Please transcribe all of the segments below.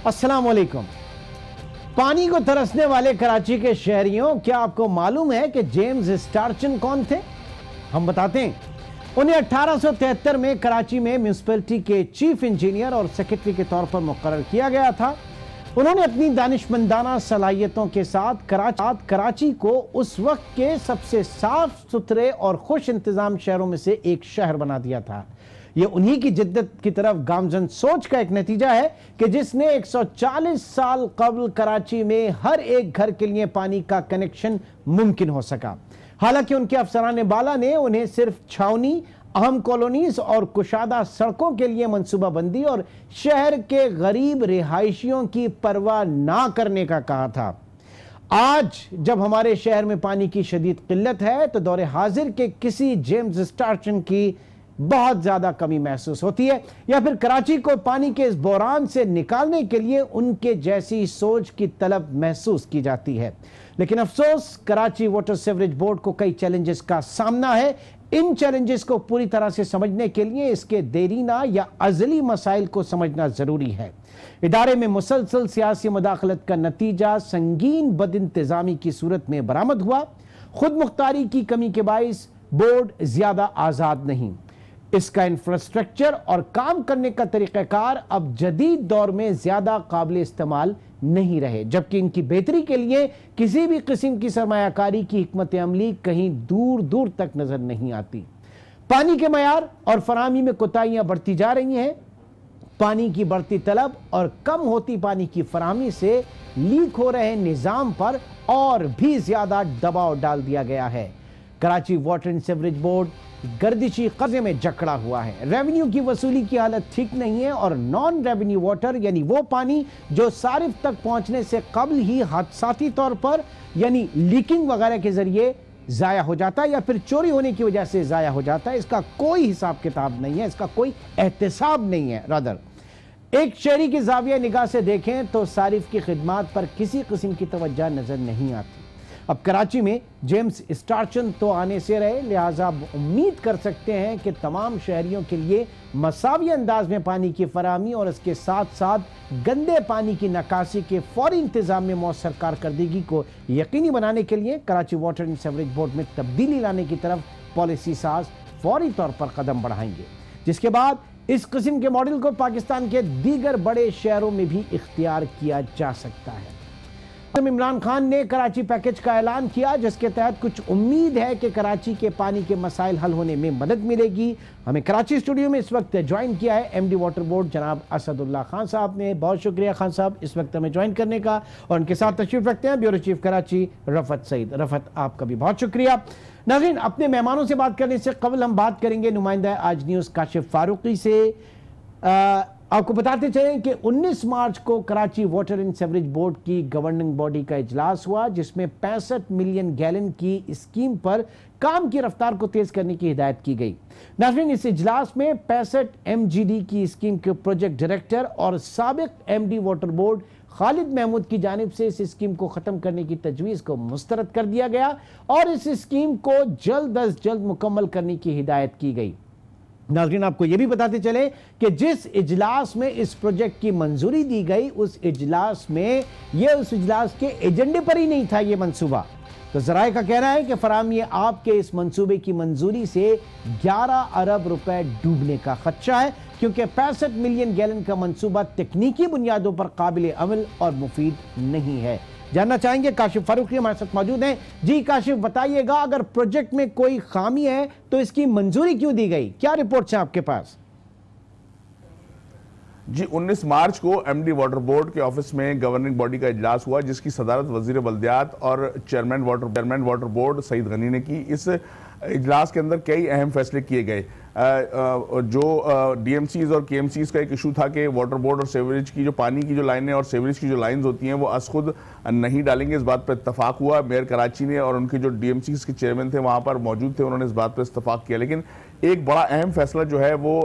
अस्सलाम वालेकुम। पानी को तरसने वाले कराची के शहरियों, क्या आपको मालूम है कि जेम्स स्टार्चन कौन थे? हम बताते हैं। उन्हें 1873 में कराची में म्यूनिसिपैलिटी के चीफ इंजीनियर और सेक्रेटरी के तौर पर मुकर्रर किया गया था। उन्होंने अपनी दानिशमंदाना सलाहियतों के साथ कराची को उस वक्त के सबसे साफ सुथरे और खुश इंतजाम शहरों में से एक शहर बना दिया था। यह उन्हीं की जिद्दत की तरफ गामजन सोच का एक नतीजा है कि जिसने 140 साल कबल कराची में हर एक घर के लिए पानी का कनेक्शन मुमकिन हो सका। हालांकि उनके अफसरान बाला ने उन्हें सिर्फ छावनी, अहम कॉलोनीज और कुशादा सड़कों के लिए मंसूबाबंदी और शहर के गरीब रिहायशियों की परवाह ना करने का कहा था। आज जब हमारे शहर में पानी की शदीद किल्लत है तो दौरे हाजिर के किसी जेम्स स्टार्चन की बहुत ज्यादा कमी महसूस होती है, या फिर कराची को पानी के इस बहरान से निकालने के लिए उनके जैसी सोच की तलब महसूस की जाती है। लेकिन अफसोस, कराची वाटर सीवरेज बोर्ड को कई चैलेंजेस का सामना है। इन चैलेंजेस को पूरी तरह से समझने के लिए इसके देरीना या अज़ली मसाइल को समझना जरूरी है। इदारे में मुसलसल सियासी मुदाखलत का नतीजा संगीन बदइंतजामी की सूरत में बरामद हुआ। खुद मुख्तारी की कमी के बाइस बोर्ड ज्यादा आजाद नहीं। इसका इंफ्रास्ट्रक्चर और काम करने का तरीक़ाकार अब जदीद दौर में ज्यादा काबिल इस्तेमाल नहीं रहे, जबकि इनकी बेहतरी के लिए किसी भी किस्म की सरमायाकारी की हिकमत अमली कहीं दूर दूर तक नजर नहीं आती। पानी के मयार और फराहमी में कोताहियां बढ़ती जा रही हैं। पानी की बढ़ती तलब और कम होती पानी की फराहमी से लीक हो रहे निजाम पर और भी ज्यादा दबाव डाल दिया गया है। Karachi water and sewerage board गर्दिशी कर्जे में जकड़ा हुआ है। रेवेन्यू की वसूली की हालत ठीक नहीं है और नॉन रेवेन्यू वाटर यानी वो पानी जो सारिफ तक पहुंचने से कबल ही हादसाती तौर पर यानी लीकिंग वगैरह के जरिए जाया हो जाता है या फिर चोरी होने की वजह से जाया हो जाता है, इसका कोई हिसाब किताब नहीं है, इसका कोई एहतिसाब नहीं है। रादर एक शहरी की जाविया निगाह से देखें तो सारिफ की खिदमात पर किसी किस्म की तवज्जो नजर नहीं आती। अब कराची में जेम्स स्टार्चन तो आने से रहे, लिहाजा आप उम्मीद कर सकते हैं कि तमाम शहरियों के लिए मसावी अंदाज में पानी की फराहमी और इसके साथ साथ गंदे पानी की निकासी के फौरी इंतजाम में मौसर कारकर्दगी को यकीनी बनाने के लिए Karachi water and sewerage board में तब्दीली लाने की तरफ पॉलिसी साज फौरी तौर पर कदम बढ़ाएंगे, जिसके बाद इस किस्म के मॉडल को पाकिस्तान के दीगर बड़े शहरों में भी इख्तियार किया जा सकता है। इमरान खान ने कराची पैकेज का ऐलान किया, जिसके तहत कुछ उम्मीद है कि कराची के पानी के मसाइल हल होने में मदद मिलेगी। हमें कराची स्टूडियो में इस वक्त ज्वाइन किया है एमडी वाटर बोर्ड जनाब असदुल्ला खान साहब ने। बहुत शुक्रिया खान साहब इस वक्त हमें ज्वाइन करने का, और उनके साथ तशरीफ रखते हैं ब्यूरो चीफ कराची रफत सईद। रफत, आपका भी बहुत शुक्रिया। नाज़रीन, अपने मेहमानों से बात करने से कबल हम बात करेंगे नुमाइंदा आज न्यूज़ काशिफ फारूकी से। आपको बताते चलें कि 19 मार्च को Karachi water and sewerage board की गवर्निंग बॉडी का इजलास हुआ, जिसमें 65 मिलियन गैलन की स्कीम पर काम की रफ्तार को तेज करने की हिदायत की गई। नाज़रीन, इस इजलास में 65 MGD की स्कीम के प्रोजेक्ट डायरेक्टर और साबिक MD water board Khalid Mahmood की जानिब से इस स्कीम को खत्म करने की तजवीज़ को मुस्तरद कर दिया गया और इस स्कीम को जल्द अज जल्द मुकम्मल करने की हिदायत की गई। नाज़रीन, आपको यह भी बताते चले कि जिस इजलास में इस प्रोजेक्ट की मंजूरी दी गई उस इजलास में उस इजलास के एजेंडे पर ही नहीं था ये मंसूबा। तो ज़राए का कहना है कि फराहमी आपके इस मंसूबे की मंजूरी से 11 अरब रुपए डूबने का खदशा है, क्योंकि 65 मिलियन गैलन का मंसूबा तकनीकी बुनियादों पर काबिल अमल और मुफीद नहीं है। जानना चाहेंगे, काशिफ फारूकी हमारे साथ मौजूद हैं। जी काशिफ, बताइएगा, अगर प्रोजेक्ट में कोई खामी है तो इसकी मंजूरी क्यों दी गई? क्या रिपोर्ट्स हैं आपके पास? जी, 19 मार्च को एमडी वाटर बोर्ड के ऑफिस में गवर्निंग बॉडी का इजलास हुआ, जिसकी सदारत वजीर बल्दियात और chairman water board Saeed Ghani ने की। इस इजलास के अंदर कई अहम फैसले किए गए। जो DMCs और KMCs का एक इशू था कि वाटर बोर्ड और सेवरेज की जो पानी की जो लाइनें और सेवरेज की जो लाइंस होती हैं वो अस खुद नहीं डालेंगे, इस बात पर इत्तफाक हुआ। मेयर कराची ने और उनके जो DMCs के चेयरमैन थे वहाँ पर मौजूद थे, उन्होंने इस बात पर इत्तफाक किया। लेकिन एक बड़ा अहम फैसला जो है वो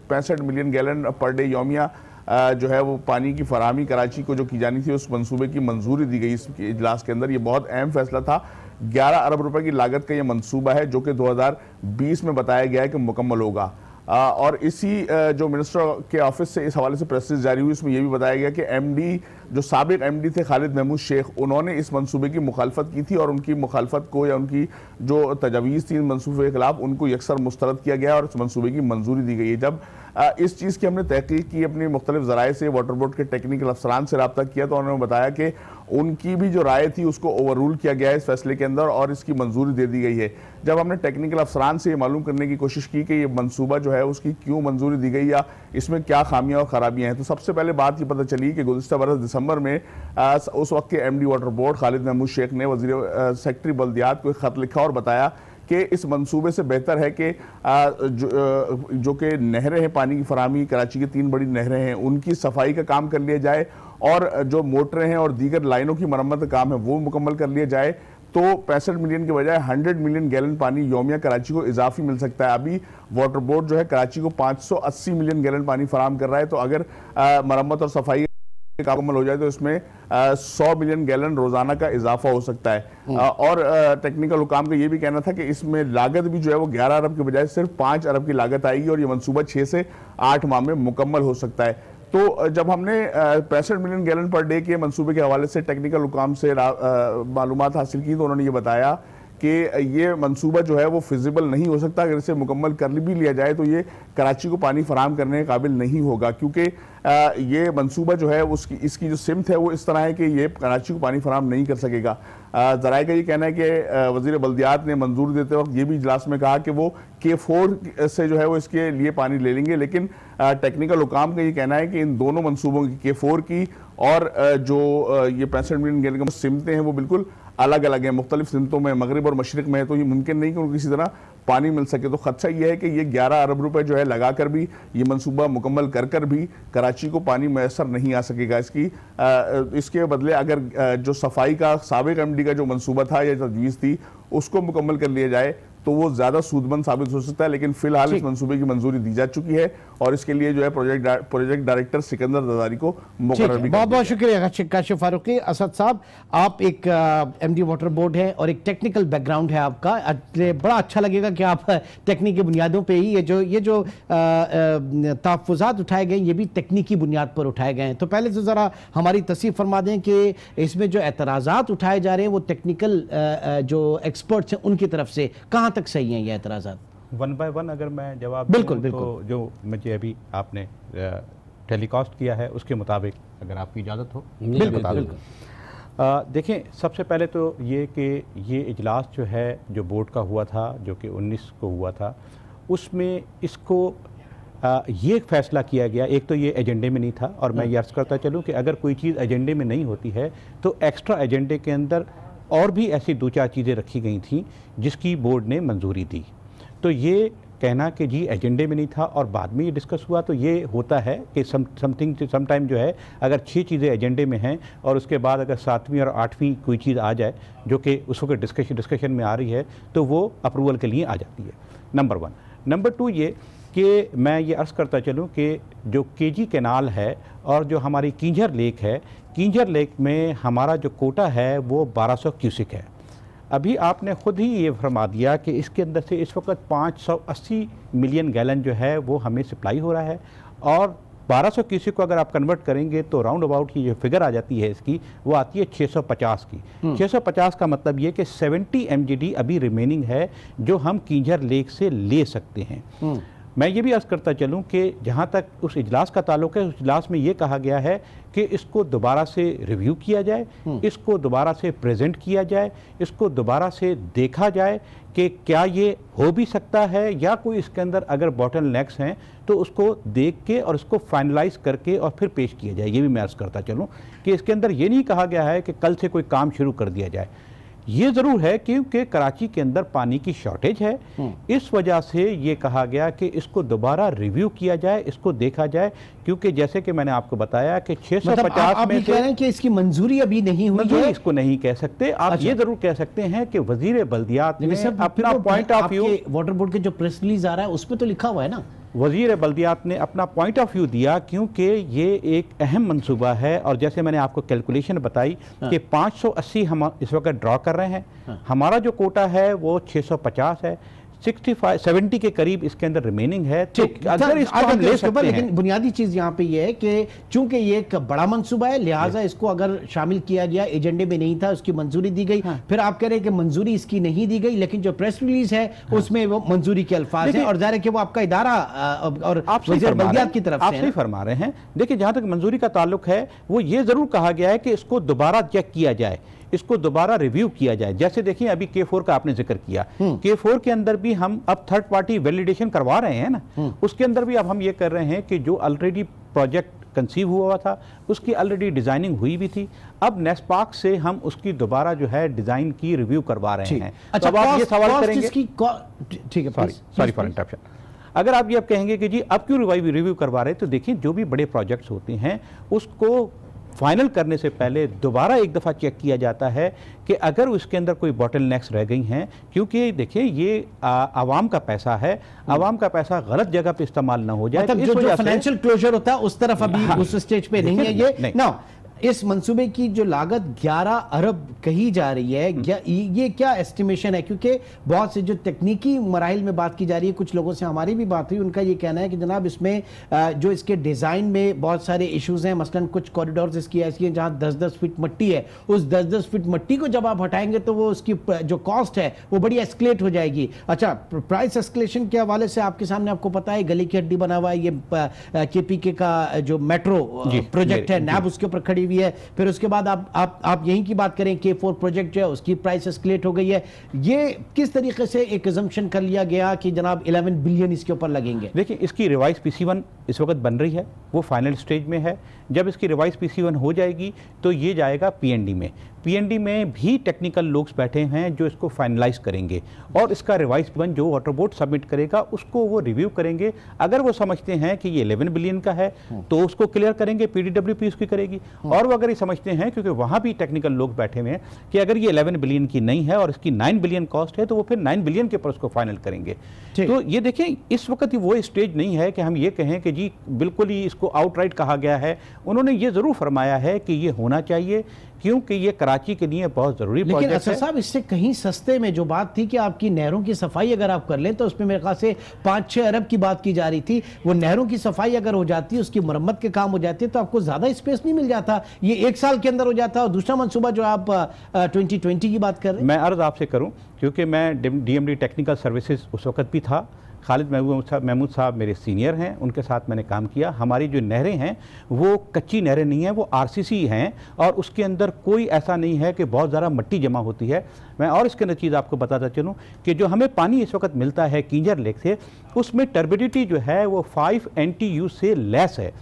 65 मिलियन गैलन पर डे यौमिया जो है वो पानी की फराहमी कराची को जो की जानी थी उस मंसूबे की मंजूरी दी गई इस इजलास के अंदर। ये बहुत अहम फैसला था। 11 अरब रुपए की लागत का ये मंसूबा है जो कि 2020 में बताया गया है कि मुकम्मल होगा। और इसी जो मिनिस्टर के ऑफिस से इस हवाले से प्रेस रिलीज जारी हुई, उसमें यह भी बताया गया कि एमडी जो साबिक एमडी थे खालिद महमूद शेख, उन्होंने इस मंसूबे की मुखालफत की थी और उनकी मुखालफत को या उनकी जो तजवीज़ थी मंसूबे के खिलाफ उनको यकसर मुस्तरद किया गया और इस मंसूबे की मंजूरी दी गई है। जब इस चीज़ की हमने तहकीक की, अपनी मुख्तलिफ ज़राए से, वाटर बोर्ड के टेक्निकल अफसरान से रब्ता किया, तो उन्होंने बताया कि उनकी भी जो राय थी उसको ओवर रूल किया गया है इस फैसले के अंदर और इसकी मंजूरी दे दी गई है। जब हमने टेक्निकल अफसरान से ये मालूम करने की कोशिश की कि ये मंसूबा जो है उसकी क्यों मंजूरी दी गई या इसमें क्या खामियां और खराबियां हैं, तो सबसे पहले बात ये पता चली कि गुज़िश्ता बरस दिसंबर में उस वक्त के MD water board Khalid Mahmood Sheikh ने वज़ीर सेक्रेटरी बल्दियात को एक ख़त लिखा और बताया कि इस मंसूबे से बेहतर है कि जो कि नहरें हैं, पानी की फराहमी, कराची की 3 बड़ी नहरें हैं, उनकी सफाई का काम कर लिया जाए और जो मोटरें हैं और दीगर लाइनों की मरम्मत का काम है वो मुकम्मल कर लिया जाए, तो 65 मिलियन के बजाय 100 मिलियन गैलन पानी यौमिया कराची को इजाफी मिल सकता है। अभी वाटर बोर्ड जो है कराची को 580 मिलियन गैलन पानी फराहम कर रहा है, तो अगर मरम्मत और सफाई मुकम्मल हो जाए तो इसमें 100 मिलियन गैलन रोजाना का इजाफा हो सकता है। और टेक्निकल हुकाम का ये भी कहना था कि इसमें लागत भी जो है वो 11 अरब के बजाय सिर्फ 5 अरब की लागत आएगी और ये मंसूबा 6 से 8 माह में मुकम्मल हो सकता है। तो जब हमने 65 मिलियन गैलन पर डे के मंसूबे के हवाले से टेक्निकल हुकाम से मालूमात हासिल की, तो उन्होंने ये बताया कि ये मंसूबा जो है वो फिजिबल नहीं हो सकता। अगर इसे मुकम्मल कर भी लिया जाए तो ये कराची को पानी फराहम करने के काबिल नहीं होगा, क्योंकि ये मंसूबा जो है इसकी जो सिमत है वो इस तरह है कि ये कराची को पानी फराहम नहीं कर सकेगा। ज़राए का ये कहना है कि वज़ीर बल्दियात ने मंजूरी देते वक्त ये भी इजलास में कहा कि वो K4 से जो है वो इसके लिए पानी ले लेंगे, लेकिन टेक्निकल हुकाम का ये कहना है कि इन दोनों मंसूबों की K4 की और जो ये 65 मिलियन गैलन की सिमतें हैं वो बिल्कुल अलग अलग हैं, मुख्तलिफ सिमतों में, मगरिब और मशरिक में है, तो ये मुमकिन नहीं कि उनको किसी तरह पानी मिल सके। तो खदशा ये है कि ये 11 अरब रुपए जो है लगा कर भी ये मंसूबा मुकम्मल कर भी कराची को पानी मैसर नहीं आ सकेगा। इसके बदले अगर जो सफाई का साबिक एमडी का जो मंसूबा था या तजवीज़ थी उसको मुकम्मल कर लिया जाए तो वो ज़्यादा सूदमंद साबित हो सकता है, लेकिन फिलहाल इस मंसूबे की मंजूरी दी जा चुकी है और इसके लिए जो है प्रोजेक्ट डायरेक्टर सिकंदर ददारी को मुकर्रर भी। बहुत बहुत शुक्रिया काशिफ फारूकी। असद साहब, आप एक एमडी वाटर बोर्ड है और एक टेक्निकल बैकग्राउंड है आपका, बड़ा अच्छा लगेगा कि आप टेक्निकी बुनियादों पे ही ये जो तहफ़्फ़ुज़ात उठाए गए ये भी तकनीकी बुनियाद पर उठाए गए हैं। तो पहले तो ज़रा हमारी तस्वीर फरमा दें कि इसमें जो एतराज़ात उठाए जा रहे हैं वो टेक्निकल जो एक्सपर्ट्स हैं उनकी तरफ से कहाँ तक सही हैं ये एतराज़ात? 1 बाय 1 अगर मैं जवाब बिल्कुल दूं, तो जो मुझे अभी आपने टेलीकास्ट किया है उसके मुताबिक अगर आपकी इजाज़त हो बिल्कुल। देखें, सबसे पहले तो ये कि ये इजलास जो है जो बोर्ड का हुआ था, जो कि 19 को हुआ था, उसमें इसको ये फैसला किया गया, एक तो ये एजेंडे में नहीं था, और मैं ये अर्ज़ करता चलूँ कि अगर कोई चीज़ एजेंडे में नहीं होती है तो एक्स्ट्रा एजेंडे के अंदर और भी ऐसी 2-4 चीज़ें रखी गई थी जिसकी बोर्ड ने मंजूरी दी। तो ये कहना कि जी एजेंडे में नहीं था और बाद में ये डिस्कस हुआ, तो ये होता है कि समटाइम जो है अगर 6 चीज़ें एजेंडे में हैं और उसके बाद अगर 7वीं और 8वीं कोई चीज़ आ जाए जो कि उस वक्त डिस्कशन में आ रही है तो वो अप्रूवल के लिए आ जाती है, नंबर 1। नंबर 2 ये कि मैं ये अर्ज़ करता चलूँ कि जो केजी कैनाल है और जो हमारी कींझर लेक है, कींझर लेक में हमारा जो कोटा है वो 1200 क्यूसिक है। अभी आपने ख़ुद ही ये फरमा दिया कि इसके अंदर से इस वक्त 580 मिलियन गैलन जो है वो हमें सप्लाई हो रहा है, और 1200 क्यूसिक को अगर आप कन्वर्ट करेंगे तो राउंड अबाउट की जो फिगर आ जाती है इसकी वो आती है 650 की। 650 का मतलब ये कि 70 MGD अभी रिमेनिंग है जो हम कींझर लेक से ले सकते हैं। मैं ये भी अर्ज़ करता चलूँ कि जहाँ तक उस इजलास का ताल्लुक़ है, उस इजलास में ये कहा गया है कि इसको दोबारा से रिव्यू किया जाए, इसको दोबारा से प्रेजेंट किया जाए, इसको दोबारा से देखा जाए कि क्या ये हो भी सकता है या कोई इसके अंदर अगर बॉटल नेक्स हैं तो उसको देख के और उसको फाइनलाइज करके और फिर पेश किया जाए। ये भी मैं अर्ज़ करता चलूँ कि इसके अंदर ये नहीं कहा गया है कि कल से कोई काम शुरू कर दिया जाए। ये ज़रूर है क्योंकि कराची के अंदर पानी की शॉर्टेज है, इस वजह से ये कहा गया कि इसको दोबारा रिव्यू किया जाए, इसको देखा जाए, क्योंकि जैसे कि मैंने आपको बताया कि 650 में कह रहे हैं कि इसकी मंजूरी अभी नहीं हुई है। इसको नहीं कह सकते आप। अच्छा। ये ज़रूर कह सकते हैं कि वज़ीर बल्दियात ने अपना point of view, water board के जो प्रेस रिलीज आ रहा है उसमें तो लिखा हुआ है ना, वज़ीर बल्दियात ने अपना पॉइंट ऑफ व्यू दिया, क्योंकि ये एक अहम मंसूबा है। और जैसे मैंने आपको कैलकुलेशन बताई कि 580 हम इस वक्त ड्रॉ कर रहे हैं, हमारा जो कोटा है वो 650 है। 65 70 के करीब इसके अंदर रिमेनिंग है। तो अगर इसको हम ले सकते हैं, लेकिन बुनियादी चीज यहां पे ये है कि चूंकि ये एक बड़ा मंसूबा है, लिहाजा इसको अगर शामिल किया गया, एजेंडे में नहीं था, उसकी मंजूरी दी गई। फिर आप कह रहे हैं कि मंजूरी इसकी नहीं दी गई, लेकिन जो प्रेस रिलीज है उसमें वो मंजूरी के अल्फाज हैं, और जाहिर है कि वो आपका इदारा और वज़ीर बल्दियात की तरफ से आप सही फरमा रहे हैं। देखिए, जहां तक मंजूरी का ताल्लुक है, वो ये जरूर कहा गया है कि इसको दोबारा चेक किया जाए, इसको दोबारा रिव्यू किया जाए। जैसे देखिए, अभी K4 का आपने जिक्र किया, K4 के अंदर भी हम अब थर्ड पार्टी वैलिडेशन करवा रहे हैं ना, उसके अंदर भी अब हम ये कर रहे हैं कि जो ऑलरेडी प्रोजेक्ट कंसीव हुआ था, उसकी ऑलरेडी डिजाइनिंग हुई भी थी, अब नेस्पाक से हम उसकी दोबारा जो है डिजाइन की रिव्यू करवा रहे हैं। अच्छा, तो अब आप ये सवाल करेंगे, ठीक है, सॉरी फॉर इंटरप्शन, अगर आप ये अब कहेंगे कि जी अब क्यों रिव्यू करवा रहे हैं, तो देखिए, जो भी बड़े प्रोजेक्ट्स होते हैं उसको फाइनल करने से पहले दोबारा एक दफ़ा चेक किया जाता है कि अगर उसके अंदर कोई बॉटलनेक्स रह गई हैं, क्योंकि देखिए ये आवाम का पैसा है, आवाम का पैसा गलत जगह पे इस्तेमाल ना हो जाए। मतलब जो फाइनेंशियल क्लोजर होता है उस तरफ अभी उस स्टेज पे नहीं है ये ना। इस मंसूबे की जो लागत 11 अरब कही जा रही है, ये क्या एस्टिमेशन है? क्योंकि बहुत से जो तकनीकी मराहिल में बात की जा रही है, कुछ लोगों से हमारी भी बात हुई, उनका ये कहना है कि जनाब इसमें जो इसके डिज़ाइन में बहुत सारे इश्यूज हैं, मसलन कुछ कॉरिडोर्स इसकी ऐसी हैं जहाँ 10-10 फीट मट्टी है, उस 10-10 फीट मट्टी को जब आप हटाएंगे तो वो उसकी जो कॉस्ट है वो बड़ी एस्केलेट हो जाएगी। अच्छा, प्राइस एस्केलेशन के हवाले से आपके सामने, आपको पता है गली की हड्डी बना हुआ है ये KPK का जो मेट्रो प्रोजेक्ट है, नैब उसके ऊपर खड़ी हुई है। फिर उसके बाद आप यहीं की बात करें, K4 प्रोजेक्ट जो है उसकी प्राइस एस्केलेट हो गई है। ये किस तरीके से एक अजम्पशन कर लिया गया कि जनाब 11 बिलियन इसके ऊपर लगेंगे? देखिए, इसकी रिवाइज PC1 इस वक्त बन रही है, वो फाइनल स्टेज में है। जब इसकी रिवाइज PC1 हो जाएगी तो ये जाएगा PND में। PND में भी टेक्निकल लोग बैठे हैं जो इसको फाइनलाइज करेंगे, और इसका रिवाइज वन जो वाटर बोर्ड सबमिट करेगा उसको वो रिव्यू करेंगे। अगर वो समझते हैं कि ये 11 बिलियन का है तो उसको क्लियर करेंगे, PDWP उसकी करेगी। और वो अगर ये समझते हैं, क्योंकि वहाँ भी टेक्निकल लोग बैठे हुए हैं, कि अगर ये 11 बिलियन की नहीं है और इसकी 9 बिलियन कॉस्ट है, तो वो फिर 9 बिलियन के ऊपर उसको फाइनल करेंगे। तो ये देखें, इस वक्त वो स्टेज नहीं है कि हम ये कहें कि जी बिल्कुल ही इसको आउटराइट कहा गया है। उन्होंने ये जरूर फरमाया है कि ये होना चाहिए, क्योंकि ये कराची के लिए बहुत जरूरी प्रोजेक्ट है। लेकिन असद साहब, इससे कहीं सस्ते में जो बात थी कि आपकी नहरों की सफाई अगर आप कर लें तो उसमें मेरे ख्याल से 5-6 अरब की बात की जा रही थी। वो नहरों की सफाई अगर हो जाती है, उसकी मरम्मत के काम हो जाते तो आपको ज्यादा स्पेस नहीं मिल जाता, ये 1 साल के अंदर हो जाता। और दूसरा मंसूबा जो आप 2020 की बात कर रहे हैं, मैं अर्ज आपसे करूं, क्योंकि मैं DMD टेक्निकल सर्विसेज उस वक्त भी था। खालिद महमूद साहब मेरे सीनियर हैं, उनके साथ मैंने काम किया। हमारी जो नहरें हैं वो कच्ची नहरें नहीं हैं, वो RCC हैं, और उसके अंदर कोई ऐसा नहीं है कि बहुत ज़्यादा मिट्टी जमा होती है। मैं और इसके अंदर चीज़ आपको बताता चलूँ कि जो हमें पानी इस वक्त मिलता है किंजर लेक से, उसमें टर्बिडिटी जो है वो 5 NTU से लेस है।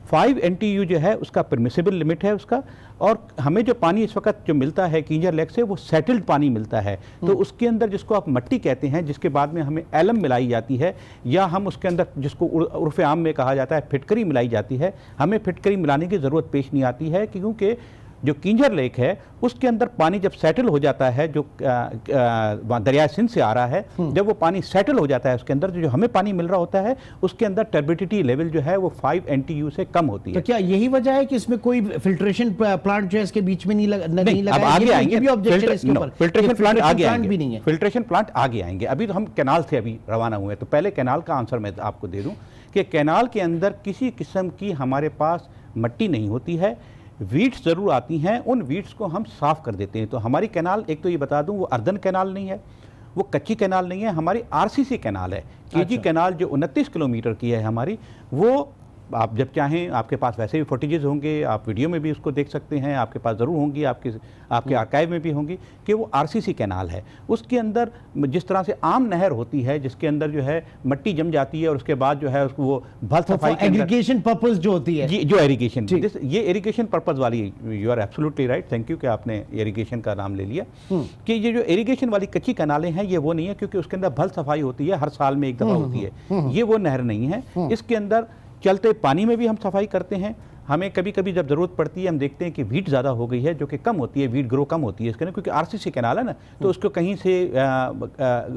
5 NTU जो है उसका परमिसिबल लिमिट है उसका, और हमें जो पानी इस वक्त जो मिलता है किंजर लेक से वो सेटल्ड पानी मिलता है। तो उसके अंदर जिसको आप मट्टी कहते हैं, जिसके बाद में हमें एलम मिलाई जाती है, या हम उसके अंदर जिसको उर्फ़ आम में कहा जाता है फिटकरी मिलाई जाती है, हमें फिटकरी मिलाने की ज़रूरत पेश नहीं आती है, क्योंकि जो किंजर लेक है उसके अंदर पानी जब सेटल हो जाता है, जो दरिया सिंध से आ रहा है, जब वो पानी सेटल हो जाता है उसके अंदर, जो हमें पानी मिल रहा होता है उसके अंदर टर्बिडिटी लेवल जो है वो 5 NTU से कम होती है। तो क्या यही वजह है कि इसमें कोई फिल्ट्रेशन प्लांट जो है इसके बीच में नहीं लगा? अब आगे आएंगे, फिल्ट्रेशन प्लांट आगे आएंगे, भी नहीं है, फिल्ट्रेशन प्लांट आगे आएंगे। अभी तो हम कैनाल से अभी रवाना हुए, तो पहले कैनाल का आंसर मैं आपको दे दूं कि कैनाल के अंदर किसी किस्म की हमारे पास मट्टी नहीं होती है, वीड्स ज़रूर आती हैं, उन वीड्स को हम साफ़ कर देते हैं। तो हमारी कैनाल, एक तो ये बता दूं, वो अर्दन कैनाल नहीं है, वो कच्ची कैनाल नहीं है, हमारी RCC कैनाल है। KG कैनाल जो 29 किलोमीटर की है हमारी, वो आप जब चाहें, आपके पास वैसे भी फुटेजेस होंगे, आप वीडियो में भी उसको देख सकते हैं, आपके पास ज़रूर होंगी, आपके आर्काइव में भी होंगी, कि वो RCC कैनाल है। उसके अंदर जिस तरह से आम नहर होती है जिसके अंदर जो है मिट्टी जम जाती है और उसके बाद जो है उसको वो भल सफाई इरिगेशन पर्पस जो होती है, जी, जो इरिगेशन, ये इरिगेशन पर्पस वाली, you are absolutely right, thank you कि आपने इरिगेशन का नाम ले लिया, कि ये जो इरिगेशन वाली कच्ची कैनालें हैं ये वो नहीं है, क्योंकि उसके अंदर भल सफाई होती है, हर साल में एक दफ़ा होती है, ये वो नहर नहीं है। इसके अंदर चलते पानी में भी हम सफाई करते हैं। हमें कभी कभी जब ज़रूरत पड़ती है, हम देखते हैं कि वीट ज़्यादा हो गई है, जो कि कम होती है, वीट ग्रो कम होती है इसके अंदर, क्योंकि RCC कैनाल है ना, तो उसको कहीं से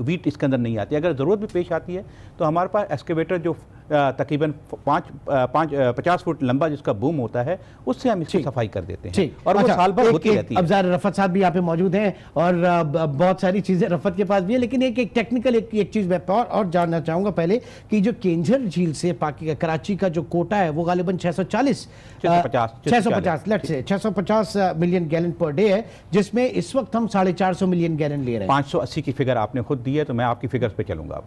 वीट इसके अंदर नहीं आती। अगर ज़रूरत भी पेश आती है तो हमारे पास एक्सकेवेटर जो तकरीबन 50 फुट लंबा जिसका बूम होता है, उससे हम इसकी सफाई कर देते हैं और वो साल भर होती रहती है। अब ज़रा रफत साहब भी यहाँ पे मौजूद हैं और बहुत सारी चीज़ें रफत के पास भी है, लेकिन एक टेक्निकल एक चीज़ मैं और जानना चाहूँगा पहले कि जो केंझर झील से कराची का जो कोटा है वो गालिबन 650 मिलियन गैलन पर डे है, जिसमें इस वक्त हम 450 मिलियन गैलन ले रहे हैं। 580 की फिगर आपने खुद दी है, तो मैं आपकी फिगर पे चलूंगा।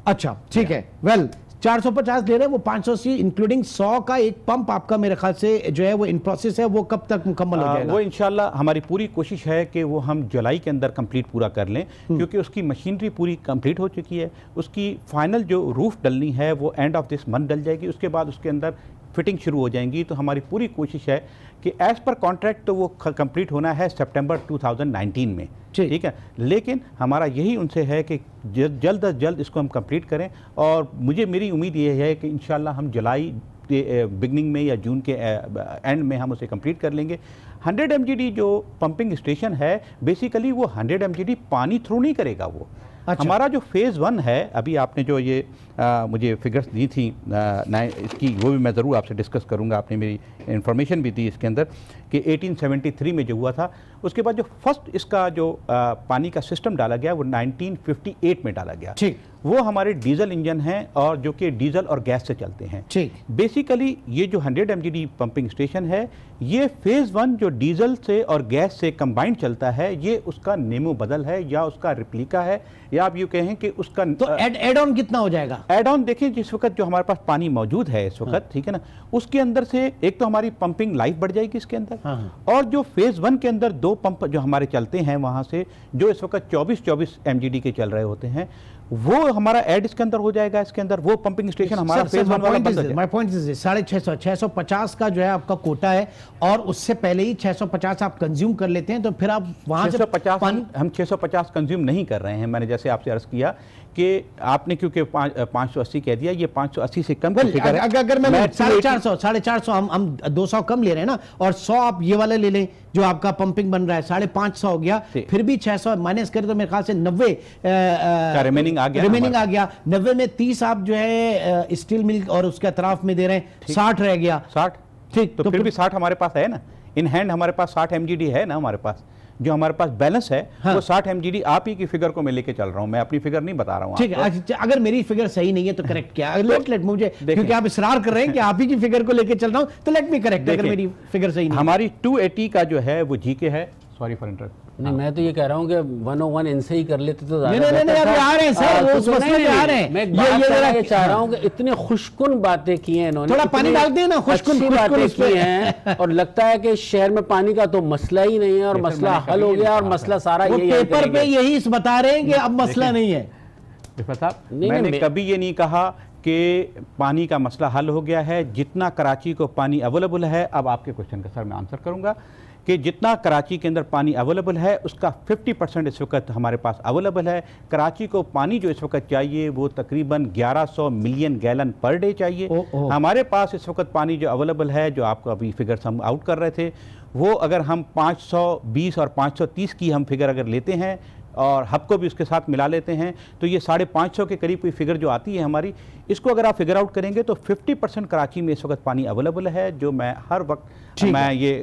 अच्छा ठीक है, वेल 450 ले रहे हैं, वो 580 इंक्लूडिंग 100 का एक पंप आपका मेरे ख्याल से जो है वो इन प्रोसेस है, वो कब तक मुकम्मल हो जाएगा? वो इंशाल्लाह हमारी पूरी कोशिश है कि वो हम जुलाई के अंदर कंप्लीट पूरा कर लें, क्योंकि उसकी मशीनरी पूरी कंप्लीट हो चुकी है। उसकी फाइनल जो रूफ डलनी है वो एंड ऑफ दिस मंथ डल जाएगी, उसके बाद उसके अंदर फिटिंग शुरू हो जाएंगी। तो हमारी पूरी कोशिश है कि एज पर कॉन्ट्रैक्ट तो वो कंप्लीट होना है सितंबर 2019 में, ठीक है, लेकिन हमारा यही उनसे है कि जल्द अज जल्द इसको हम कंप्लीट करें। और मेरी उम्मीद ये है कि इंशाल्लाह हम जुलाई के बिगनिंग में या जून के एंड में हम उसे कंप्लीट कर लेंगे। 100 MGD जो पंपिंग स्टेशन है, बेसिकली वो 100 MGD पानी थ्रू नहीं करेगा वो। अच्छा। हमारा जो फेज़ 1 है, अभी आपने जो ये मुझे फिगर्स दी थी इसकी, वो भी मैं ज़रूर आपसे डिस्कस करूँगा। आपने मेरी इन्फॉर्मेशन भी दी इसके अंदर कि 1873 में जो हुआ था। उसके बाद जो फर्स्ट इसका जो पानी का सिस्टम डाला गया वो 1958 में डाला गया। ठीक, वो हमारे डीजल इंजन हैं और जो कि डीजल और गैस से चलते हैं। ठीक, बेसिकली ये जो 100 MGD पंपिंग स्टेशन है, ये फेज़ 1 जो डीजल से और गैस से कंबाइंड चलता है, ये उसका नेमो बदल है या उसका रिप्लिका है, या आप यूँ कहें कि उसका तो एड ऑन कितना हो जाएगा? एड ऑन देखिए, जिस वक्त जो हमारे पास पानी मौजूद है इस वक्त, ठीक है ना, उसके अंदर से एक तो हमारी पंपिंग लाइफ बढ़ जाएगी इसके अंदर, और जो फेज़ 1 के अंदर 2 पंप जो हमारे चलते हैं वहाँ से, जो इस वक्त 24 MGD के चल रहे होते हैं, वो हमारा ऐड इसके अंदर हो जाएगा। इसके अंदर वो पंपिंग स्टेशन हमारा फेज 1 वाला बंद हो जाएगा। माय पॉइंट इज 650 का जो है आपका कोटा है, और उससे पहले ही 650 आप कंज्यूम कर लेते हैं, तो फिर आप वहां से 650 हम 650 कंज्यूम नहीं कर रहे हैं। मैंने जैसे आपसे अर्ज किया कि आपने क्योंकि 580 कह दिया, ये 580 से कम फिगर है। अगर मैं 450 हम 200 कम ले रहे हैं ना, और 100 आप ये वाला ले लें जो आपका पंपिंग बन रहा है, 550 हो गया, फिर भी 600 माइनस करें तो मेरे ख्याल से 90 रिमेनिंग आ गया। 90 में 30 आप जो है स्टील मिल और उसके अतराफ में दे रहे हैं, 60 रह गया। 60 ठीक, तो फिर भी 60 हमारे पास है ना, इन हैंड हमारे पास 60 MGD है ना हमारे पास। जो हमारे पास बैलेंस है वो 60 MGD, आप ही की फिगर को मैं लेके चल रहा हूं, मैं अपनी फिगर नहीं बता रहा हूं। ठीक है, अगर मेरी फिगर सही नहीं है तो करेक्ट किया, लेट मुझे, क्योंकि आप इसरार कर रहे हैं कि आप ही की फिगर को लेके चल रहा हूं, तो लेट मी करेक्ट अगर मेरी फिगर सही नहीं। हमारी 280 का जो है वो जीके है, सॉरी फॉर इंटरप्ट। नहीं, मैं तो ये कह रहा हूँ कि 101 इनसे ही कर लेते तो नहीं, अभी आ रहे हैं सर, वो उस मसले पे आ रहे हैं। मैं ये चाह रहा हूँ कि इतने खुशकुन बातें की हैं इन्होंने, थोड़ा पानी डालते हैं ना, खुशकुन बातें की हैं, और लगता है कि शहर में पानी का तो मसला ही नहीं है और मसला हल हो गया, और मसला सारा यही पेपर पे यही बता रहे हैं कि अब मसला नहीं है। मैंने कभी ये नहीं कहा कि पानी का मसला हल हो गया है। जितना कराची को पानी अवेलेबल है, अब आपके क्वेश्चन का सर मैं आंसर करूंगा कि जितना कराची के अंदर पानी अवेलेबल है उसका 50% इस वक्त हमारे पास अवेलेबल है। कराची को पानी जो इस वक्त चाहिए वो तकरीबन 1100 मिलियन गैलन पर डे चाहिए। हमारे पास इस वक्त पानी जो अवेलेबल है, जो आपको अभी फिगर्स हम आउट कर रहे थे, वो अगर हम 520 और 530 की हम फिगर अगर लेते हैं और हब को भी उसके साथ मिला लेते हैं, तो ये 550 के करीब कोई फिगर जो आती है हमारी, इसको अगर आप फिगर आउट करेंगे तो 50% कराची में इस वक्त पानी अवेलेबल है, जो मैं हर वक्त मैं ये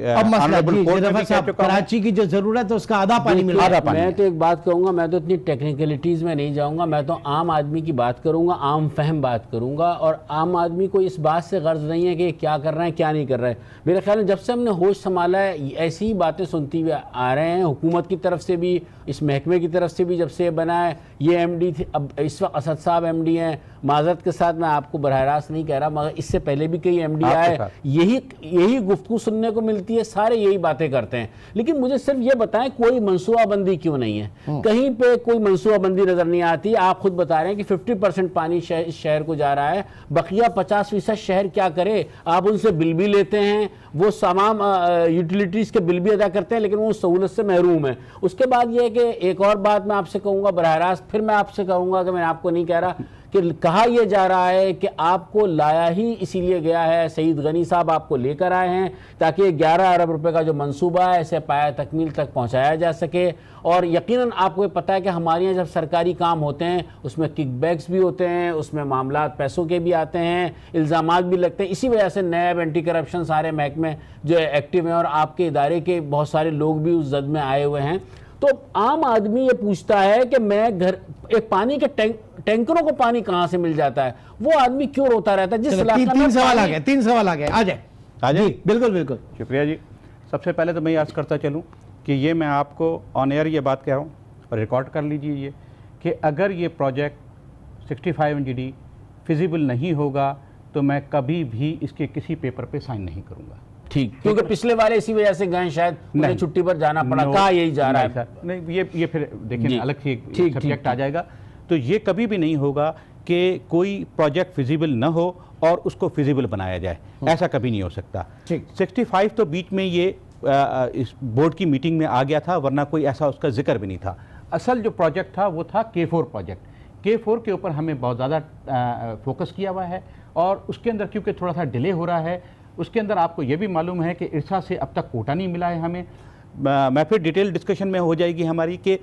कराची की जो जरूरत है उसका आधा पानी मिल रहा है। मैं तो एक बात कहूँगा, मैं तो इतनी टेक्निकलिटीज़ में नहीं जाऊँगा, मैं तो आम आदमी की बात करूँगा, आम फहम बात करूँगा, और आम आदमी को इस बात से गर्ज नहीं है कि क्या कर रहे हैं क्या नहीं कर रहे हैं। मेरे ख्याल में जब से हमने होश संभाला है ऐसी ही बातें सुनती हुए आ रहे हैं, हुकूमत की तरफ से भी, इस महकमे की तरफ से भी। जब से बना है ये MD थे, अब इस वक्त असद साहब MD हैं, माजरत के साथ मैं आपको बरह रास्त नहीं कह रहा, मगर इससे पहले भी कई MD आए, यही गुफ्तगू सुनने को मिलती है, सारे यही बातें करते हैं। लेकिन मुझे सिर्फ ये बताएं, कोई मनसूबाबंदी क्यों नहीं है? कहीं पे कोई मनसूबाबंदी नजर नहीं आती। आप खुद बता रहे हैं कि 50% पानी शहर को जा रहा है, बकिया 50% शहर क्या करे? आप उनसे बिल भी लेते हैं, वो तमाम यूटिलिटीज के बिल भी अदा करते हैं, लेकिन वो सहूलत से महरूम है। उसके बाद ये है कि एक और बात मैं आपसे कहूँगा बरह रास्त, फिर मैं आपसे कहूँगा कि मैं आपको नहीं कह रहा कि कहा यह जा रहा है कि आपको लाया ही इसीलिए गया है, सईद गनी साहब आपको लेकर आए हैं ताकि 11 अरब रुपए का जो मंसूबा है इसे पाया तकमील तक पहुंचाया जा सके। और यकीनन आपको पता है कि हमारे यहाँ जब सरकारी काम होते हैं उसमें किकबैक्स भी होते हैं, उसमें मामला पैसों के भी आते हैं, इल्ज़ामात भी लगते हैं। इसी वजह से नैब, एंटी करप्शन सारे महकमे जो है एक्टिव हैं और आपके इदारे के बहुत सारे लोग भी उस जद में आए हुए हैं। तो आम आदमी ये पूछता है कि मैं घर एक पानी के टैंकरों को पानी कहाँ से मिल जाता है, वो आदमी क्यों रोता रहता है? जिस तीन सवाल आ गए, तीन सवाल आ गए, आ जाए। बिल्कुल बिल्कुल, शुक्रिया जी। सबसे पहले तो मैं अर्ज़ करता चलूँ कि ये मैं आपको ऑन एयर ये बात कह रहा हूँ और रिकॉर्ड कर लीजिए ये कि अगर ये प्रोजेक्ट 65 MGD फिजिबल नहीं होगा तो मैं कभी भी इसके किसी पेपर पे साइन नहीं करूँगा। ठीक, क्योंकि पिछले वाले इसी वजह से गए, शायद उन्हें छुट्टी पर जाना पड़ा, कहा यही जा रहा है। नहीं, ये फिर देखिए अलग से सब्जेक्ट आ जाएगा। तो ये कभी भी नहीं होगा कि कोई प्रोजेक्ट फिजिबल न हो और उसको फिजिबल बनाया जाए, ऐसा कभी नहीं हो सकता। 65 तो बीच में ये इस बोर्ड की मीटिंग में आ गया था, वरना कोई ऐसा उसका जिक्र भी नहीं था। असल जो प्रोजेक्ट था वो था K4 प्रोजेक्ट। K4 के ऊपर हमें बहुत ज़्यादा फोकस किया हुआ है और उसके अंदर क्योंकि थोड़ा सा डिले हो रहा है, उसके अंदर आपको ये भी मालूम है कि इरसा से अब तक कोटा नहीं मिला है हमें। मैं फिर डिटेल डिस्कशन में हो जाएगी हमारी कि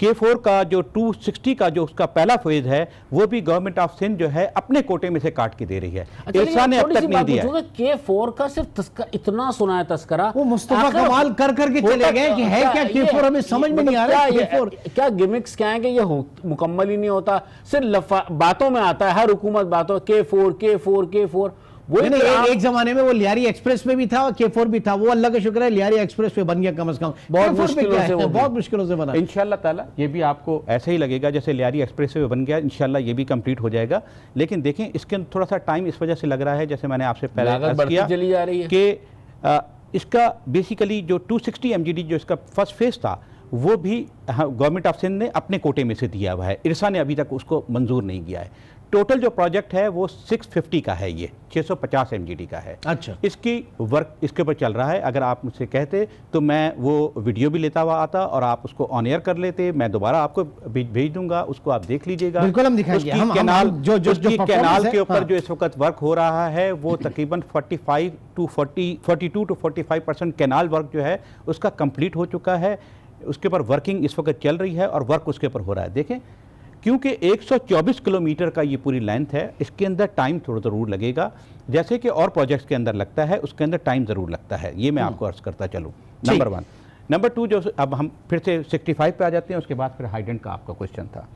K4 का जो 260 का जो उसका पहला फेज है वो भी गवर्नमेंट ऑफ सिंध जो है अपने कोटे में से काट के दे रही है। इरसा ने अब तक नहीं दिया है। K4 का सिर्फ इतना सुना है तस्करा, वो मुस्तफा कमाल कर करके चले गए कि है क्या K4, हमें समझ में नहीं आ रहा है K4 क्या गिमिक्स क्या है कि ये मुकम्मल ही नहीं होता, सिर्फ बातों में आता है, हर हुकूमत बातों K4 वो एक जमाने में वो लियारी एक्सप्रेस में भी था और K4 भी था, वो अल्लाह का शुक्र है लियारी एक्सप्रेस पे बन गया कम से कम। बहुत मुश्किलों से बना। इंशाल्लाह ताला ये भी आपको ऐसे ही लगेगा जैसे लियारी एक्सप्रेस पे बन गया, इंशाल्लाह ये भी कंप्लीट हो जाएगा। लेकिन देखें इसके अंदर थोड़ा सा टाइम इस वजह से लग रहा है, जैसे मैंने आपसे पहले अर्ज किया चली जा रही है कि इसका बेसिकली जो 260 MGD जो इसका फर्स्ट फेज था वो भी गवर्नमेंट ऑफ सिंध ने अपने कोटे में से दिया हुआ है, इरसा ने अभी तक उसको मंजूर नहीं किया है। टोटल जो प्रोजेक्ट है वो 650 का है, ये 650 MGD का है। अच्छा, इसकी वर्क इसके ऊपर चल रहा है। अगर आप मुझसे कहते तो मैं वो वीडियो भी लेता हुआ आता और आप उसको ऑन एयर कर लेते, मैं दोबारा आपको भेज दूंगा, उसको आप देख लीजिएगा। बिल्कुल हम दिखाएंगे। कैनाल के ऊपर जो इस वक्त वर्क हो रहा है वो तकरीबन 42 to 45% कैनाल वर्क जो है उसका कंप्लीट हो चुका है। उसके ऊपर वर्किंग इस वक्त चल रही है और वर्क उसके ऊपर हो रहा है। देखें क्योंकि 124 किलोमीटर का ये पूरी लेंथ है, इसके अंदर टाइम थोड़ा ज़रूर लगेगा, जैसे कि और प्रोजेक्ट्स के अंदर लगता है उसके अंदर टाइम ज़रूर लगता है। ये मैं आपको अर्ज करता चलूँ, नंबर 1। नंबर 2 जो अब हम फिर से 65 पे आ जाते हैं, उसके बाद फिर हाइडेंट का आपका क्वेश्चन था।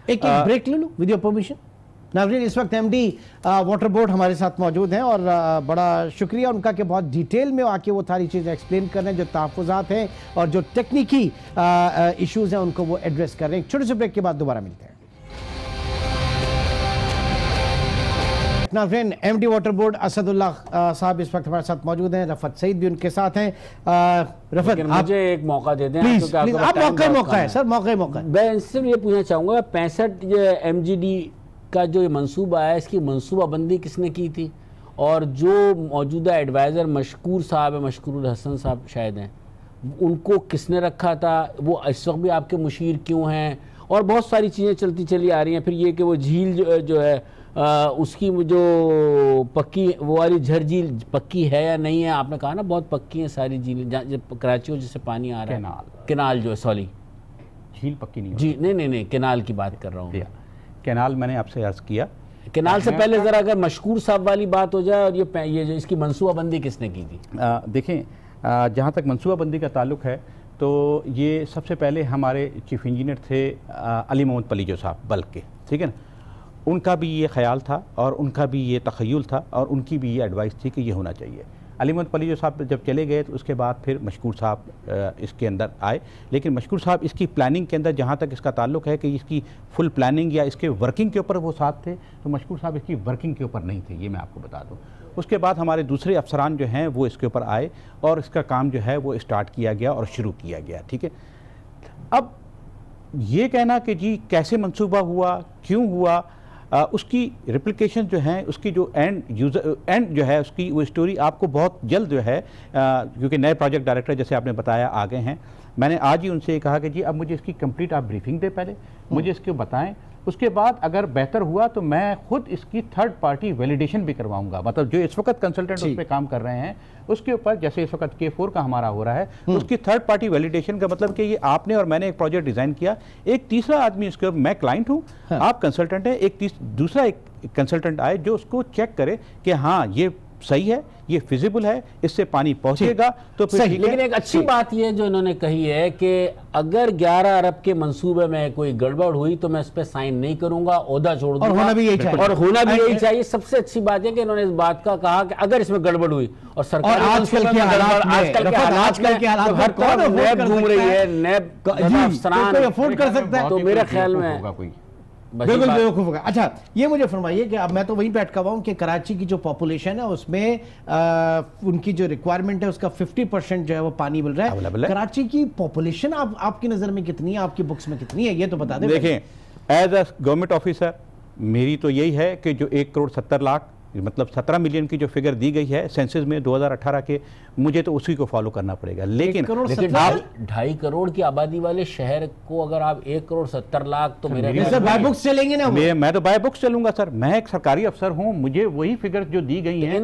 एक ब्रेक ले लो विद योर परमिशन। नाज़रीन, इस वक्त MD वाटर बोर्ड हमारे साथ मौजूद हैं और बड़ा शुक्रिया उनका कि बहुत डिटेल में आके वो सारी चीज़ें एक्सप्लेन कर रहे हैं, जो तहफ़्फ़ुज़ात हैं और जो टेक्निकी इश्यूज़ हैं उनको वो एड्रेस कर रहे हैं। छोटे से ब्रेक के बाद दोबारा मिलते हैं। नाज़रीन, MD वाटर बोर्ड असदुल्लाह साहब इस वक्त हमारे साथ मौजूद हैं, रफ़त सईद भी उनके साथ हैं। रफ़त, मुझे एक मौका दे दें प्लीज़। आप मौका है सर, मौका है। मैं सिर्फ ये पूछना चाहूँगा 65 MGD का जो ये मंसूबा है, इसकी मंसूबाबंदी किसने की थी? और जो मौजूदा एडवाइज़र मशकूर साहब है, मशकूर हसन साहब शायद हैं, उनको किसने रखा था? वो इस वक्त भी आपके मुशीर क्यों हैं? और बहुत सारी चीज़ें चलती चली आ रही हैं। फिर ये कि वो झील जो है उसकी जो पक्की वो वाली झील पक्की है या नहीं है? आपने कहा ना बहुत पक्की है सारी झील, कराची में जिससे पानी आ रहा है, केनाल जो है, सॉरी झील पक्की नहीं जी, नहीं केनाल की बात कर रहा हूँ। कैनाल मैंने आपसे अर्ज किया। कैनाल से पहले ज़रा अगर मशकूर साहब वाली बात हो जाए, और ये जो इसकी मनसूबाबंदी किसने की थी? देखें, जहाँ तक मनसूबाबंदी का ताल्लुक है तो ये सबसे पहले हमारे चीफ इंजीनियर थे अली मोहम्मद पलीजो साहब बल्क के, ठीक है ना। उनका भी ये ख्याल था और उनका भी ये तख़य्युल था और उनकी भी ये एडवाइस थी कि ये होना चाहिए। अली मोहम्मद पलीजो साहब जब चले गए तो उसके बाद फिर मशकूर साहब इसके अंदर आए, लेकिन मशकूर साहब इसकी प्लानिंग के अंदर, जहाँ तक इसका ताल्लुक है कि इसकी फुल प्लानिंग या इसके वर्किंग के ऊपर वो साथ थे, तो मशकूर साहब इसकी वर्किंग के ऊपर नहीं थे, ये मैं आपको बता दूँ। उसके बाद हमारे दूसरे अफसरान जो हैं वो इसके ऊपर आए और इसका काम जो है वो स्टार्ट किया गया और शुरू किया गया, ठीक है। अब ये कहना कि जी कैसे मंसूबा हुआ, क्यों हुआ, उसकी रिप्लिकेशन जो है, उसकी जो एंड जो है उसकी वो स्टोरी आपको बहुत जल्द जो है, क्योंकि नए प्रोजेक्ट डायरेक्टर जैसे आपने बताया आ गए हैं, मैंने आज ही उनसे कहा कि जी अब मुझे इसकी कंप्लीट आप ब्रीफिंग दें, पहले मुझे इसके बताएं उसके बाद अगर बेहतर हुआ तो मैं खुद इसकी थर्ड पार्टी वैलिडेशन भी करवाऊंगा। मतलब जो इस वक्त कंसल्टेंट उस पर काम कर रहे हैं उसके ऊपर, जैसे इस वक्त K4 का हमारा हो रहा है, तो उसकी थर्ड पार्टी वैलिडेशन का मतलब कि ये आपने और मैंने एक प्रोजेक्ट डिजाइन किया, एक तीसरा आदमी इसके ऊपर, मैं क्लाइंट हूं, आप कंसल्टेंट हैं, दूसरा एक कंसल्टेंट आए जो उसको चेक करे कि हाँ ये सही है, ये फिजिबल है, इससे पानी पहुंचेगा तो फिर सही। लेकिन एक अच्छी बात ये जो इन्होंने कही है कि अगर 11 अरब के मंसूबे में कोई गड़बड़ हुई तो मैं इस पे साइन नहीं करूंगा, ओहदा छोड़ दूंगा। और होना भी यही चाहिए। सबसे अच्छी बात है कि इन्होंने इस बात का कहा कि अगर इसमें गड़बड़ हुई और सरकार आजकल के हालात में नैब घूम रही है, नैब अफसरान अफोर्ड कर सकता है, तो मेरे ख्याल में बिल्कुल बेवकूफ होगा। अच्छा, ये मुझे फरमाइए कि अब मैं तो वहीं पे अटका हुआ हूं कि कराची की जो पॉपुलेशन है उसमें उनकी जो रिक्वायरमेंट है उसका 50% जो है वो पानी मिल रहा है। कराची की पॉपुलेशन आपकी नजर में कितनी है, आपकी बुक्स में कितनी है, ये तो बता दें। देखें, एज अ गवर्नमेंट ऑफिसर मेरी तो यही है कि जो 1,70,00,000 मतलब 17 मिलियन की जो फिगर दी गई है सेंसस में 2018 के, मुझे तो उसी को फॉलो करना पड़ेगा। लेकिन 2.5 करोड़ की आबादी वाले शहर को अगर आप 1,70,00,0ं तो मेरे बाय बुक्स चलेंगे ना, मैं तो बाय बुक्स चलूंगा सर। मैं एक सरकारी अफसर हूं, मुझे वही फिगर जो दी गई है।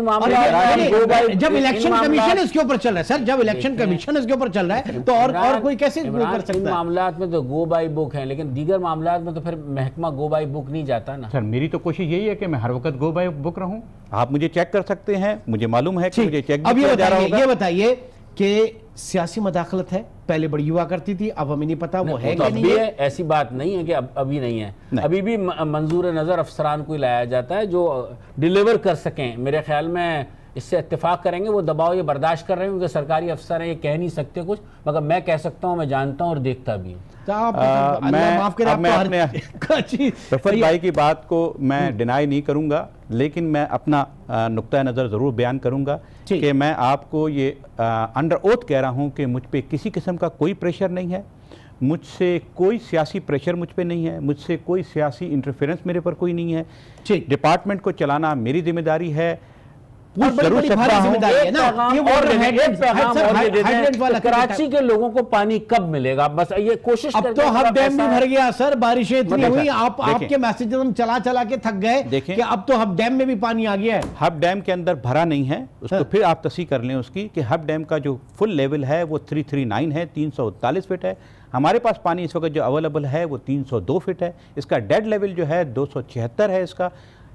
जब इलेक्शन कमीशन इसके ऊपर चल रहा है सर, जब इलेक्शन कमीशन इसके ऊपर चल रहा है तो और कोई कैसे कर सकता है? मामलात में तो गो बाई बुक है, लेकिन दीगर मामलात में तो फिर महकमा गो बाई बुक नहीं जाता ना सर। मेरी तो कोशिश यही है कि मैं हर वक्त गो बाई बुक रहूं। आप मुझे चेक कर सकते हैं, मुझे मालूम है कि मुझे चेक अब ये बताइए कि सियासी मदाखलत है, पहले बड़ी हुआ करती थी, अब हमें नहीं पता वो है कि नहीं है। ऐसी बात नहीं है कि अभी नहीं है, अभी भी मंजूर नजर अफसरान को लाया जाता है जो डिलीवर कर सकें। मेरे ख्याल में इससे इत्तेफाक करेंगे, वो दबाव ये बर्दाश्त कर रहे हैं क्योंकि सरकारी अफसर हैं, ये कह नहीं सकते कुछ, मगर मैं कह सकता हूँ, मैं जानता हूँ और देखता भी हूँ। रफत भाई की बात को मैं डिनाई नहीं करूंगा, लेकिन मैं अपना नुक्ता नज़र ज़रूर बयान करूंगा कि मैं आपको ये अंडर ओथ कह रहा हूं कि मुझ पे किसी किस्म का कोई प्रेशर नहीं है, मुझसे कोई सियासी प्रेशर मुझ पे नहीं है, मुझसे कोई सियासी इंटरफेरेंस मेरे पर कोई नहीं है। डिपार्टमेंट को चलाना मेरी जिम्मेदारी है, जरूर कराची के लोगों को पानी कब मिलेगा, बस ये कोशिश। अब तो हब डैम भी भर गया सर, बारिशें इतनी हुई, आपके मैसेज हम चला चला के थक गए कि अब तो हब डैम में भी पानी आ गया है। हब डैम के अंदर भरा नहीं है, उसको फिर आप तस्सीह कर लें उसकी कि हब डैम का जो फुल लेवल है वो 339 है, 339 फीट है। हमारे पास पानी इस वक्त जो अवेलेबल है वो 302 फीट है। इसका डेड लेवल जो है 276 है। इसका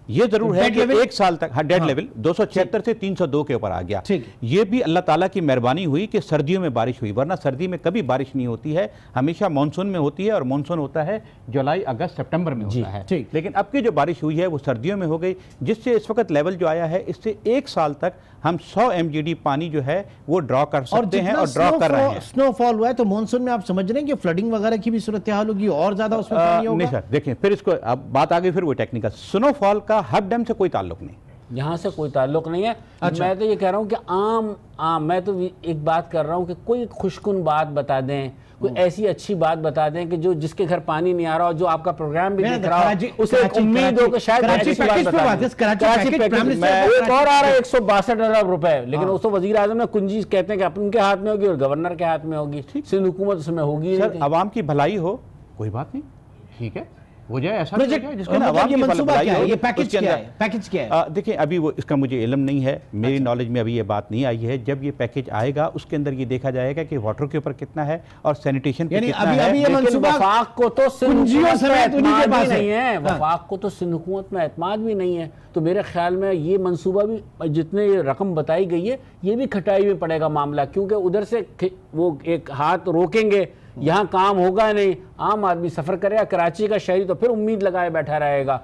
ये जरूर है कि एक साल तक डेड लेवल 276 से 302 के ऊपर आ गया। ये भी अल्लाह ताला की मेहरबानी हुई कि सर्दियों में बारिश हुई, वरना सर्दी में कभी बारिश नहीं होती है, हमेशा मानसून में होती है, और मानसून होता है जुलाई, अगस्त, सितंबर में होता है। लेकिन अब की जो बारिश हुई है वो सर्दियों में हो गई, जिससे इस वक्त लेवल जो आया है इससे एक साल तक हम 100 MGD पानी जो है वो ड्रॉ कर सकते हैं और ड्रॉ कर रहे हैं। स्नोफॉल हुआ है तो मानसून में आप समझ रहे हैं कि फ्लडिंग वगैरह की भी सूरत हाल होगी और ज्यादा उसमें पानी होगा? नहीं सर, देखें फिर इसको अब बात आ गई, फिर वो टेक्निकल। स्नोफॉल का हब डैम से कोई ताल्लुक नहीं, यहाँ से कोई ताल्लुक नहीं है। मैं तो ये कह रहा हूँ कि आम मैं तो एक बात कर रहा हूँ कि कोई खुशकुन बात बता दें, कोई ऐसी अच्छी बात बता दें कि जो जिसके घर पानी नहीं आ रहा और जो आपका प्रोग्राम भी दिख रहा है उसे उम्मीद हो कि शायद एक और आ रहा है 162 अरब रुपए, लेकिन उसको वजीर आजम ने कुंजी कहते हैं कि उनके हाथ में होगी और गवर्नर के हाथ में होगी, सिंध हुकूमत उसमें होगी। सर आवाम की भलाई हो, कोई बात नहीं, ठीक है, हो जाए ऐसा पैकेज क्या है? देखिए अभी वो इसका मुझे इल्म नहीं है, मेरी नॉलेज में अभी ये बात नहीं आई है। जब ये पैकेज आएगा उसके अंदर ये देखा जाएगा कि वाटर के ऊपर कितना है और सैनिटेशन पे कितना है। वफाक को तो वफाक को तो सिंध हुकूमत में एतमाद भी नहीं है, तो मेरे ख्याल में ये मंसूबा भी जितने रकम बताई गई है ये भी खटाई में पड़ेगा मामला, क्योंकि उधर से वो एक हाथ रोकेंगे, यहाँ काम होगा नहीं, आम आदमी सफर करेगा, कराची का शहरी तो फिर उम्मीद लगाए बैठा रहेगा।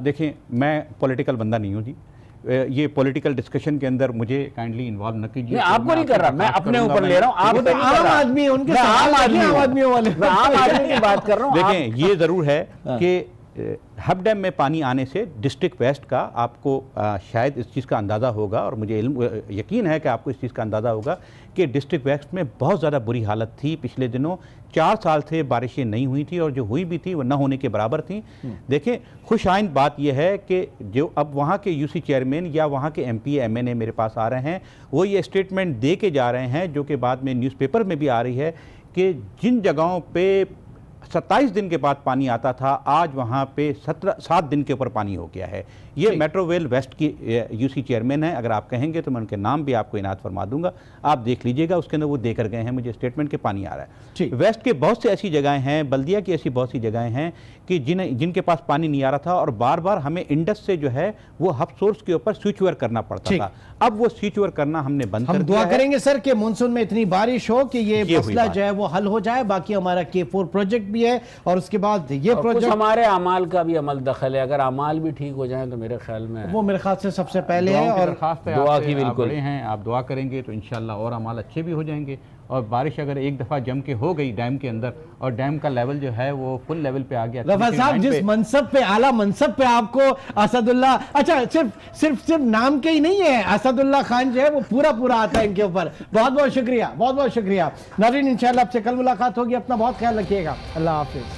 देखिए मैं पॉलिटिकल बंदा नहीं हूँ जी, ये पॉलिटिकल डिस्कशन के अंदर मुझे काइंडली इन्वॉल्व न कीजिए। आपको नहीं कर रहा, मैं अपने ऊपर ले रहा हूँ, आप तो आम आदमी है, उनके आम आदमियों वाले आम आदमी की बात कर रहा हूँ। देखें ये जरूर है कि हब डैम में पानी आने से डिस्ट्रिक्ट वेस्ट का आपको शायद इस चीज़ का अंदाज़ा होगा, और मुझे यकीन है कि आपको इस चीज़ का अंदाज़ा होगा कि डिस्ट्रिक्ट वेस्ट में बहुत ज़्यादा बुरी हालत थी। पिछले दिनों 4 साल से बारिशें नहीं हुई थी, और जो हुई भी थी वो न होने के बराबर थी। देखें खुशाइंद बात यह है कि जो अब वहाँ के यूसी चेयरमैन या वहाँ के MP MNA मेरे पास आ रहे हैं, वो ये स्टेटमेंट दे के जा रहे हैं, जो कि बाद में न्यूज़पेपर में भी आ रही है, कि जिन जगहों पर 27 दिन के बाद पानी आता था, आज वहाँ पे 7 दिन के ऊपर पानी हो गया है। ये मेट्रोवेल वेस्ट की यूसी चेयरमैन है, अगर आप कहेंगे तो मैं उनके नाम भी आपको इनात फरमा दूंगा, आप देख लीजिएगा, उसके अंदर वो देकर गए हैं मुझे स्टेटमेंट के पानी आ रहा है। वेस्ट के बहुत से ऐसी जगहें हैं, बल्दिया की ऐसी बहुत सी जगहें हैं कि जिनके पास पानी नहीं आ रहा था और बार बार हमें इंडस से जो है वो हब सोर्स के ऊपर स्विच ओवर करना पड़ता था। अब वो स्विच ओवर करना हमने बंद कर दिया है। हम दुआ करेंगे सर कि मानसून में इतनी बारिश हो कि ये मसला जो है वो हल हो जाए। बाकी हमारा K4 प्रोजेक्ट भी है और उसके बाद ये प्रोजेक्ट, हमारे अमाल का भी अमल दखल है, अगर अमाल भी ठीक हो जाए तो मेरे ख्याल में वो मेरे ख्याल से सबसे पहले है। और दुआ की बिल्कुल हैं, आप दुआ करेंगे तो इंशाल्लाह और अमाल अच्छे भी हो जाएंगे। और बारिश अगर एक दफ़ा जम के हो गई डैम के अंदर और डैम का लेवल जो है वो फुल लेवल पे आ गया, रफा साहब जिस मनसब पे, आला मनसब पे आपको असदुल्ला, अच्छा सिर्फ नाम के ही नहीं है, असदुल्ला खान जो है वो पूरा आता है इनके ऊपर। बहुत बहुत शुक्रिया, बहुत बहुत शुक्रिया नाज़रीन। इंशाल्लाह आपसे कल मुलाकात होगी, अपना बहुत ख्याल रखिएगा, अल्लाह हाफिज।